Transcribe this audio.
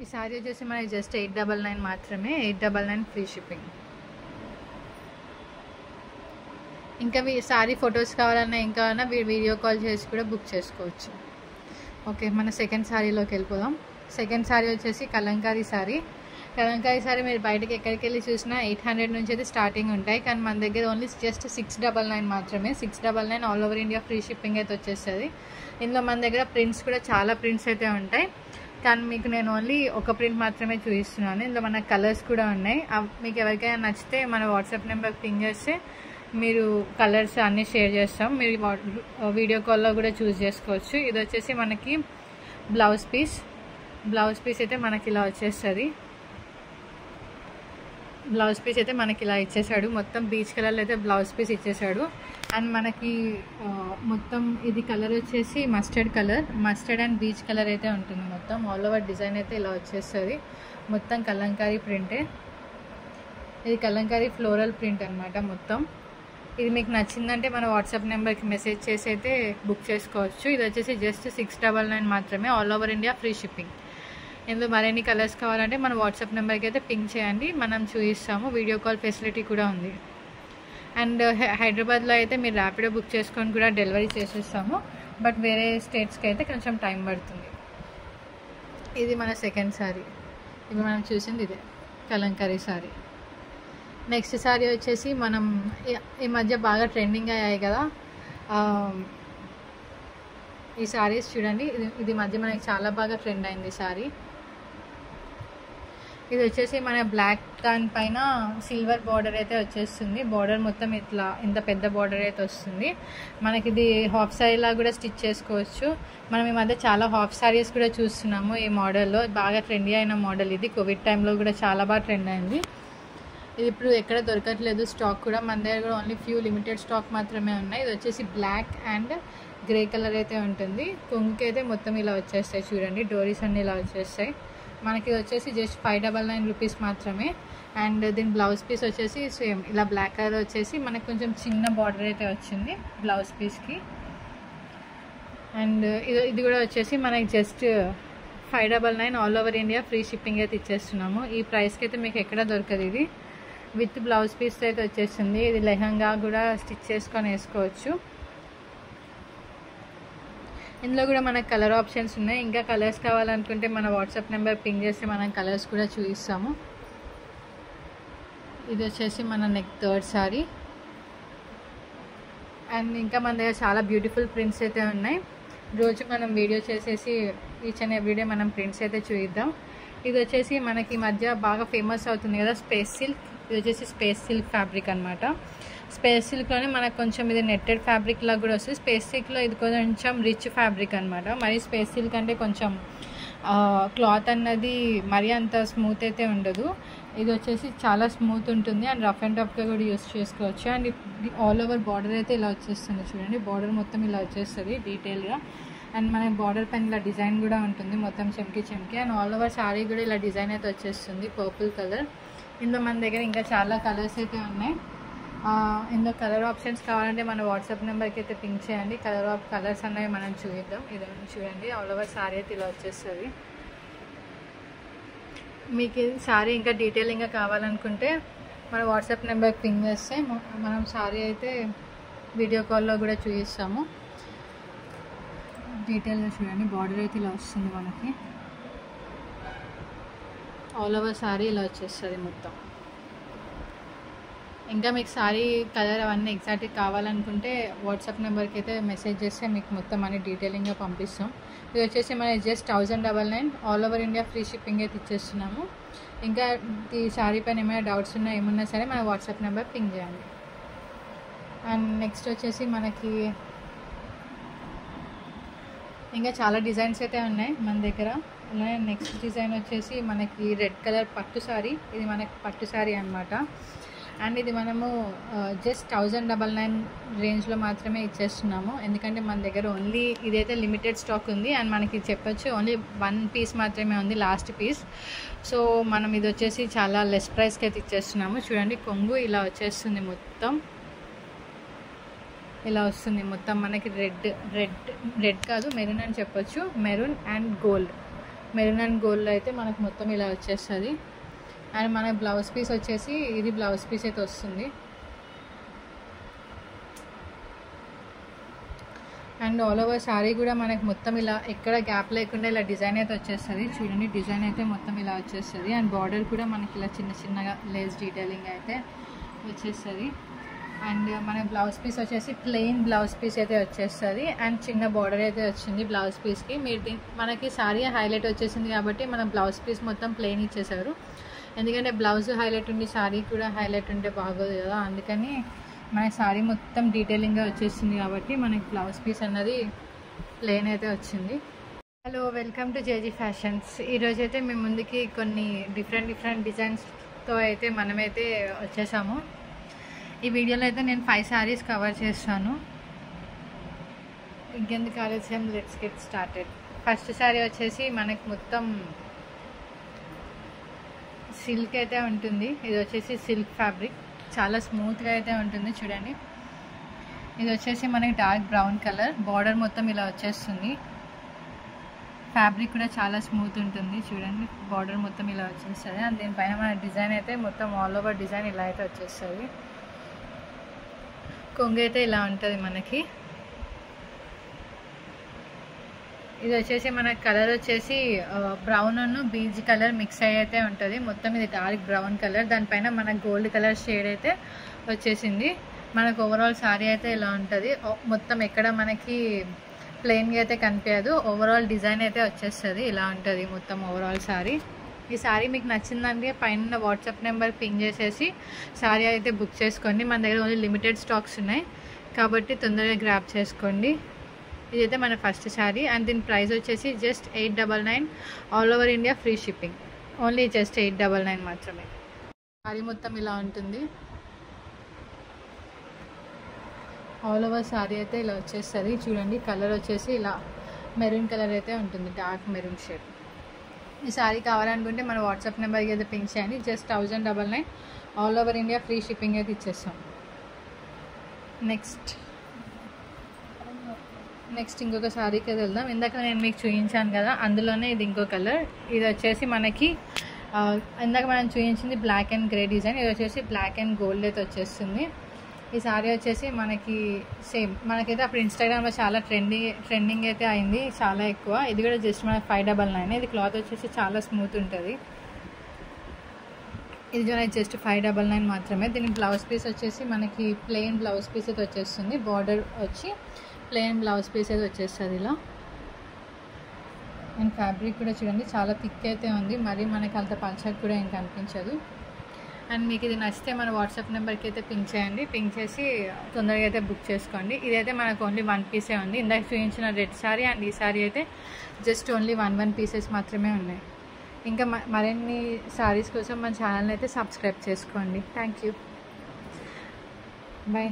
ఈ సారీ వచ్చేసి మనకి జస్ట్ 899 మాత్రమే, 899 ఫ్రీ షిప్పింగ్. ఇంకా సారీ ఫొటోస్ కావాలన్నా ఏం కావాలన్నా వీడియో కాల్ చేసి కూడా బుక్ చేసుకోవచ్చు. ఓకే, మన సెకండ్ సారీలోకి వెళ్ళిపోదాం. సెకండ్ సారీ వచ్చేసి కలంకారీ సారీ. కలంకారీ సారీ మీరు బయటకి ఎక్కడికి వెళ్ళి చూసినా 800 నుంచి అయితే స్టార్టింగ్ ఉంటాయి, కానీ మన దగ్గర ఓన్లీ జస్ట్ 699 మాత్రమే. 699 all over India free shipping అయితే వచ్చేస్తుంది. ఇందులో మన దగ్గర ప్రింట్స్ కూడా చాలా ప్రింట్స్ అయితే ఉంటాయి, కానీ మీకు నేను ఓన్లీ ఒక ప్రింట్ మాత్రమే చూపిస్తున్నాను. ఇందులో మన కలర్స్ కూడా ఉన్నాయి. మీకు ఎవరికైనా నచ్చితే మన వాట్సాప్ నెంబర్కి పింగ్ చేస్తే మీరు కలర్స్ అన్నీ షేర్ చేస్తాం, మీరు వీడియో కాల్లో కూడా చూస్ చేసుకోవచ్చు. ఇది వచ్చేసి మనకి బ్లౌజ్ పీస్ అయితే మనకి ఇలా వచ్చేస్తుంది. బ్లౌజ్ పీస్ అయితే మనకి ఇలా ఇచ్చేసాడు, మొత్తం బీచ్ కలర్లో అయితే బ్లౌజ్ పీస్ ఇచ్చేసాడు. అండ్ మనకి మొత్తం ఇది కలర్ వచ్చేసి మస్టర్డ్ అండ్ బీచ్ కలర్ అయితే ఉంటుంది. మొత్తం ఆల్ ఓవర్ డిజైన్ అయితే ఇలా వచ్చేస్తుంది. మొత్తం కలంకారీ ప్రింటే, ఇది కలంకారీ ఫ్లోరల్ ప్రింట్ అనమాట మొత్తం. ఇది మీకు నచ్చిందంటే మన వాట్సాప్ నెంబర్కి మెసేజ్ చేసి అయితే బుక్ చేసుకోవచ్చు. ఇది వచ్చేసి జస్ట్ 699 మాత్రమే, all over India free shipping. ఇందులో మరిన్ని కలర్స్ కావాలంటే మన వాట్సాప్ నెంబర్కి అయితే పింక్ చేయండి, మనం చూపిస్తాము. వీడియో కాల్ ఫెసిలిటీ కూడా ఉంది. అండ్ హైదరాబాద్లో అయితే మీరు ర్యాపిడో బుక్ చేసుకొని కూడా డెలివరీ చేసేస్తాము, బట్ వేరే స్టేట్స్కి అయితే కొంచెం టైం పడుతుంది. ఇది మన సెకండ్ సారీ. ఇది మనం చూసింది ఇదే కలంకారీ సారీ. నెక్స్ట్ సారీ వచ్చేసి మనం ఈ మధ్య బాగా ట్రెండింగ్ అయ్యాయి కదా ఈ సారీస్ చూడండి. ఇది మధ్య మనకి చాలా బాగా ట్రెండ్ అయింది సారీ. ఇది వచ్చేసి మన బ్లాక్ దానిపైన సిల్వర్ బార్డర్ అయితే వచ్చేస్తుంది. బార్డర్ మొత్తం ఇట్లా ఇంత పెద్ద బార్డర్ అయితే వస్తుంది. మనకి ఇది హాఫ్ సారీలా కూడా స్టిచ్ చేసుకోవచ్చు. మనం ఈ మధ్య చాలా హాఫ్ సారీస్ కూడా చూస్తున్నాము ఈ మోడల్లో. బాగా ట్రెండీ అయిన మోడల్ ఇది. కోవిడ్ టైంలో కూడా చాలా బాగా ట్రెండ్ అయింది. ఇది ఇప్పుడు ఎక్కడ దొరకట్లేదు స్టాక్ కూడా, మన దగ్గర కూడా ఓన్లీ ఫ్యూ లిమిటెడ్ స్టాక్ మాత్రమే ఉన్నాయి. ఇది వచ్చేసి బ్లాక్ అండ్ గ్రే కలర్ అయితే ఉంటుంది. కొంగుకి అయితే మొత్తం ఇలా వచ్చేస్తాయి చూడండి, డోరీస్ అన్నీ ఇలా వచ్చేస్తాయి. మనకి వచ్చేసి జస్ట్ 599 రూపీస్ మాత్రమే. అండ్ దీని బ్లౌజ్ పీస్ వచ్చేసి సేమ్ ఇలా బ్లాక్ కలర్ వచ్చేసి మనకు కొంచెం చిన్న బార్డర్ అయితే వచ్చింది బ్లౌజ్ పీస్కి. అండ్ ఇది కూడా వచ్చేసి మనకి just 599 all over India free shipping అయితే ఇచ్చేస్తున్నాము. ఈ ప్రైస్కి అయితే మీకు ఎక్కడ దొరకదు. ఇది విత్ బ్లౌజ్ పీస్ అయితే వచ్చేస్తుంది. ఇది లెహంగా కూడా స్టిచ్ చేసుకొని వేసుకోవచ్చు. ఇందులో కూడా మనకు కలర్ ఆప్షన్స్ ఉన్నాయి. ఇంకా కలర్స్ కావాలనుకుంటే మన వాట్సాప్ నెంబర్ పింగ్ చేస్తే మనం కలర్స్ కూడా చూపిస్తాము. ఇది వచ్చేసి మన థర్డ్ సారీ. అండ్ ఇంకా మన దగ్గర చాలా బ్యూటిఫుల్ ప్రింట్స్ అయితే ఉన్నాయి. రోజు మనం వీడియో చేసేసి ఈచ్ అండ్ ఎవ్రీడే మనం ప్రింట్స్ అయితే చూద్దాం. ఇది వచ్చేసి మనకి ఈ మధ్య బాగా ఫేమస్ అవుతుంది కదా స్పేస్ సిల్క్. ఇది వచ్చేసి స్పేస్ సిల్క్ ఫ్యాబ్రిక్ అనమాట. స్పేస్ సిల్క్లోనే మనకు కొంచెం ఇది నెట్టెడ్ ఫ్యాబ్రిక్ లాగా కూడా వస్తుంది. స్పేస్ సిల్క్లో ఇది కొంచెం రిచ్ ఫ్యాబ్రిక్ అనమాట. మరి స్పేస్ సిల్క్ అంటే కొంచెం క్లాత్ అన్నది మరీ అంత స్మూత్ అయితే ఉండదు. ఇది వచ్చేసి చాలా స్మూత్ ఉంటుంది అండ్ రఫ్ అండ్ టఫ్గా కూడా యూస్ చేసుకోవచ్చు. అండ్ ఆల్ ఓవర్ బార్డర్ అయితే ఇలా వచ్చేస్తుంది చూడండి. బార్డర్ మొత్తం ఇలా వచ్చేస్తుంది డీటెయిల్గా. అండ్ మనకి బార్డర్ పైన ఇలా డిజైన్ కూడా ఉంటుంది మొత్తం చెమ్కి. అండ్ ఆల్ ఓవర్ శారీ కూడా ఇలా డిజైన్ అయితే వచ్చేస్తుంది పర్పుల్ కలర్. ఇందులో మన దగ్గర ఇంకా చాలా కలర్స్ అయితే ఉన్నాయి. ఇందులో కలర్ ఆప్షన్స్ కావాలంటే మన వాట్సాప్ నెంబర్కి అయితే పింక్ చేయండి. కలర్స్ అనేవి మనం చూద్దాం. ఇది చూడండి ఆల్ ఓవర్ శారీ అయితే ఇలా వచ్చేస్తుంది. మీకు శారీ ఇంకా డీటెయిలింగ్గా కావాలనుకుంటే మన వాట్సాప్ నెంబర్కి పింక్ చేస్తే మనం శారీ అయితే వీడియో కాల్లో కూడా చూపిస్తాము. డీటెయిల్గా చూడండి. బార్డర్ అయితే ఇలా వస్తుంది మనకి. ఆల్ ఓవర్ శారీ ఇలా వచ్చేస్తుంది మొత్తం. ఇంకా మీకు శారీ కలర్ అవన్నీ ఎగ్జాక్ట్గా కావాలనుకుంటే వాట్సాప్ నెంబర్కి అయితే మెసేజ్ చేస్తే మీకు మొత్తం అన్ని డీటెయిలింగ్గా పంపిస్తాం. ఇది వచ్చేసి మన just 1099 all over India free shipping అయితే ఇచ్చేస్తున్నాము. ఇంకా ఈ శారీ పైన ఏమైనా డౌట్స్ ఉన్నా ఏమున్నా సరే మన వాట్సాప్ నెంబర్ పింక్ చేయండి. అండ్ నెక్స్ట్ వచ్చేసి మనకి ఇంకా చాలా డిజైన్స్ అయితే ఉన్నాయి మన దగ్గర. అలానే నెక్స్ట్ డిజైన్ వచ్చేసి మనకి రెడ్ కలర్ పట్టు శారీ. ఇది మనకి పట్టు శారీ అనమాట. అండ్ ఇది మనము జస్ట్ 1099 రేంజ్లో మాత్రమే ఇచ్చేస్తున్నాము. ఎందుకంటే మన దగ్గర ఓన్లీ ఇదైతే లిమిటెడ్ స్టాక్ ఉంది. అండ్ మనకి చెప్పొచ్చు ఓన్లీ 1 పీస్ మాత్రమే ఉంది, లాస్ట్ పీస్. సో మనం ఇది వచ్చేసి చాలా లెస్ ప్రైస్కి అయితే ఇచ్చేస్తున్నాము. చూడండి కొంగు ఇలా వచ్చేస్తుంది మొత్తం. ఇలా వస్తుంది మొత్తం మనకి రెడ్ కాదు మెరూన్ అని చెప్పొచ్చు. Maroon and gold maroon and గోల్డ్లో అయితే మనకు మొత్తం ఇలా వచ్చేస్తుంది. అండ్ మన బ్లౌజ్ పీస్ వచ్చేసి ఇది బ్లౌజ్ పీస్ అయితే వస్తుంది. అండ్ ఆల్ ఓవర్ శారీ కూడా మనకు మొత్తం ఇలా ఎక్కడ గ్యాప్ లేకుండా ఇలా డిజైన్ అయితే వచ్చేస్తుంది. చూడండి, డిజైన్ అయితే మొత్తం ఇలా వచ్చేస్తుంది. అండ్ బార్డర్ కూడా మనకి ఇలా చిన్న చిన్నగా లేస్ డీటెయిలింగ్ అయితే వచ్చేస్తుంది. అండ్ మన బ్లౌజ్ పీస్ వచ్చేసి ప్లెయిన్ బ్లౌజ్ పీస్ అయితే వచ్చేస్తుంది. అండ్ చిన్న బార్డర్ అయితే వచ్చింది బ్లౌజ్ పీస్కి. మీరు మనకి శారీ హైలైట్ వచ్చేసింది కాబట్టి మన బ్లౌజ్ పీస్ మొత్తం ప్లెయిన్ ఇచ్చేసారు. ఎందుకంటే బ్లౌజ్ హైలైట్ ఉండి శారీ కూడా హైలైట్ ఉంటే బాగోదు కదా, అందుకని మన శారీ మొత్తం డీటెయిలింగ్గా వచ్చేసింది కాబట్టి మనకి బ్లౌజ్ పీస్ అన్నది ప్లెయిన్ అయితే వచ్చింది. Hello, welcome to JG fashions. ఈరోజు అయితే మేము ముందుకి కొన్ని డిఫరెంట్ డిజైన్స్తో అయితే మనమైతే వచ్చేసాము. ఈ వీడియోలో అయితే నేను 5 శారీస్ కవర్ చేస్తాను. ఇంకెందుకు ఆలస్యం, let's get started. First sari వచ్చేసి మనకి మొత్తం సిల్క్ అయితే ఉంటుంది. ఇది వచ్చేసి సిల్క్ ఫ్యాబ్రిక్, చాలా స్మూత్గా అయితే ఉంటుంది. చూడండి, ఇది వచ్చేసి మనకి డార్క్ బ్రౌన్ కలర్, బార్డర్ మొత్తం ఇలా వచ్చేస్తుంది. ఫ్యాబ్రిక్ కూడా చాలా స్మూత్ ఉంటుంది. చూడండి, బార్డర్ మొత్తం ఇలా వచ్చేస్తుంది. అండ్ దీనిపైన మన డిజైన్ అయితే మొత్తం ఆల్ ఓవర్ డిజైన్ ఇలా అయితే వచ్చేస్తుంది. కొంగు అయితే ఇలా ఉంటుంది మనకి. ఇది వచ్చేసి మన కలర్ వచ్చేసి బ్రౌన్ అను బీజ్ కలర్ మిక్స్ అయ్యి అయితే ఉంటుంది. మొత్తం ఇది డార్క్ బ్రౌన్ కలర్, దానిపైన మన గోల్డ్ కలర్ షేడ్ అయితే వచ్చేసింది. మనకు ఓవరాల్ శారీ అయితే ఇలా ఉంటుంది. మొత్తం ఎక్కడ మనకి ప్లెయిన్గా అయితే కనిపించదు, ఓవరాల్ డిజైన్ అయితే వచ్చేస్తుంది. ఇలా ఉంటుంది మొత్తం ఓవరాల్ శారీ. ఈ శారీ మీకు నచ్చిందంటే పైన వాట్సాప్ నెంబర్ పింగ్ చేసేసి శారీ అయితే బుక్ చేసుకోండి. మన దగ్గర ఓన్లీ లిమిటెడ్ స్టాక్స్ ఉన్నాయి కాబట్టి తొందరగా గ్రాప్ చేసుకోండి. ఇదైతే మన ఫస్ట్ శారీ. అండ్ దీని ప్రైస్ వచ్చేసి just 899, all over India free shipping. Only just 899 మాత్రమే. శారీ మొత్తం ఇలా ఉంటుంది. ఆల్ ఓవర్ శారీ అయితే ఇలా వచ్చేస్తుంది. చూడండి, కలర్ వచ్చేసి ఇలా మెరూన్ కలర్ అయితే ఉంటుంది, డార్క్ మెరూన్ షేడ్. ఈ శారీ కావాలనుకుంటే మన వాట్సాప్ నెంబర్కి అయితే పింక్ చేయండి. Just 1099, all over India free shipping అయితే ఇచ్చేస్తాం. నెక్స్ట్ ఇంకొక శారీకి అయితే వెళ్దాం. ఇందాక నేను మీకు చూపించాను కదా, అందులోనే ఇది ఇంకో కలర్. ఇది వచ్చేసి మనకి ఇందాక మనం చూపించింది బ్లాక్ అండ్ గ్రే డిజైన్, ఇది వచ్చేసి బ్లాక్ అండ్ గోల్డ్ అయితే వచ్చేస్తుంది. ఈ శారీ వచ్చేసి మనకి సేమ్ మనకైతే అప్పుడు ఇన్స్టాగ్రామ్లో చాలా ట్రెండింగ్ అయితే అయింది, చాలా ఎక్కువ. ఇది కూడా జస్ట్ మనకి 599. ఇది క్లాత్ వచ్చేసి చాలా స్మూత్ ఉంటుంది. ఇది జస్ట్ 599 మాత్రమే. దీని బ్లౌజ్ పీస్ వచ్చేసి మనకి ప్లెయిన్ బ్లౌజ్ పీస్ అయితే వచ్చేస్తుంది. బార్డర్ వచ్చి ప్లెయిన్ బ్లౌజ్ పీస్ అయితే వచ్చేస్తుంది ఇలా. అండ్ ఫ్యాబ్రిక్ కూడా చూడండి, చాలా థిక్ అయితే ఉంది, మరి మనకి అంత పల్చగా కూడా ఏం కనిపించదు. అండ్ మీకు ఇది నచ్చితే మన వాట్సాప్ నెంబర్కి అయితే పింక్ చేయండి. పింక్ చేసి తొందరగా అయితే బుక్ చేసుకోండి. ఇదైతే మనకు ఓన్లీ 1 పీసే ఉంది. ఇందాక చూపించిన రెడ్ శారీ అండ్ ఈ శారీ అయితే జస్ట్ ఓన్లీ 1 పీసెస్ మాత్రమే ఉన్నాయి. ఇంకా మరిన్ని శారీస్ కోసం మన ఛానల్ని అయితే సబ్స్క్రైబ్ చేసుకోండి. Thank you, bye.